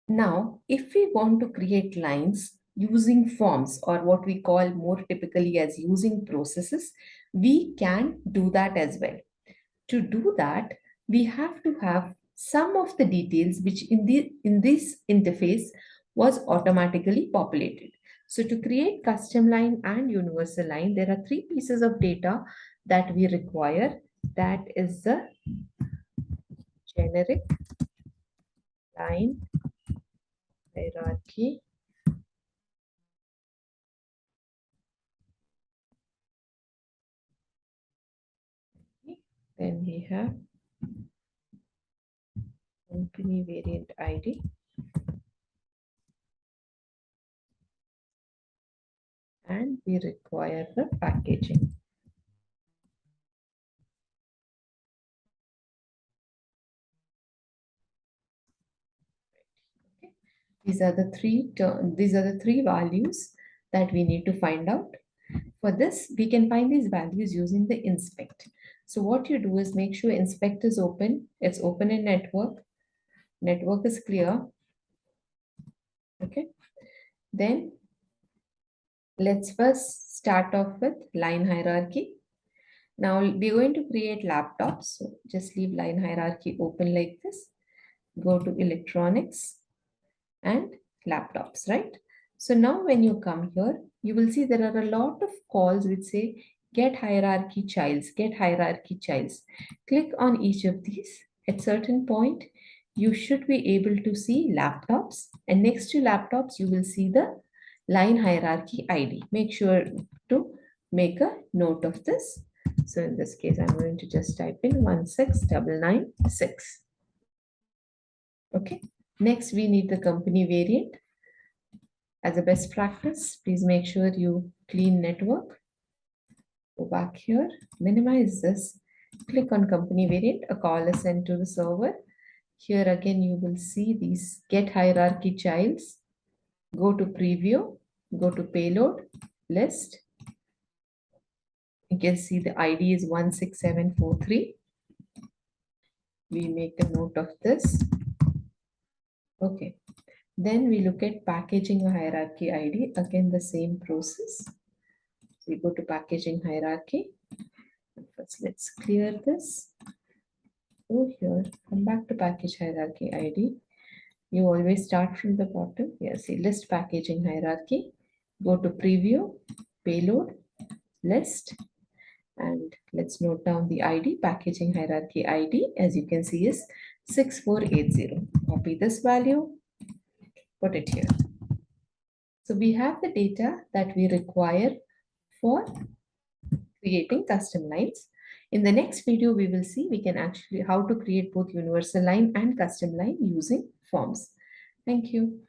Now, if we want to create lines using forms, or what we call more typically as using processes, we can do that as well. To do that, we have to have some of the details which in this interface was automatically populated. So to create custom line and universal line, there are three pieces of data that we require. That is the generic line hierarchy, then we have company variant ID, and we require the packaging. Okay. These are the three values that we need to find out. For this, we can find these values using the inspect. So what you do is make sure inspect is open. It's open in network. Network is clear. Okay. Then let's first start off with line hierarchy. Now we're going to create laptops. So just leave line hierarchy open like this. Go to electronics and laptops, right? So now when you come here, you will see there are a lot of calls which say get hierarchy childs, get hierarchy childs. Click on each of these. At certain point, you should be able to see laptops, and next to laptops, you will see the line hierarchy ID. Make sure to make a note of this. So in this case, I'm going to just type in 16996. Okay. Next, we need the company variant. As a best practice, please make sure you clean network. Go back here, minimize this, click on company variant, a call is sent to the server. Here again, you will see these get hierarchy childs. Go to preview, go to payload, list. You can see the ID is 16743. We make a note of this. Okay. Then we look at packaging a hierarchy ID. Again, the same process. So we go to packaging hierarchy. First, let's clear this. Go here, come back to package hierarchy ID. You always start from the bottom. Here, see list packaging hierarchy. Go to preview, payload, list, and let's note down the ID. Packaging hierarchy ID, as you can see, is 6480. Copy this value, put it here. So we have the data that we require for creating custom lines. In the next video, we will see we can actually how to create both universal line and custom line using forms. Thank you.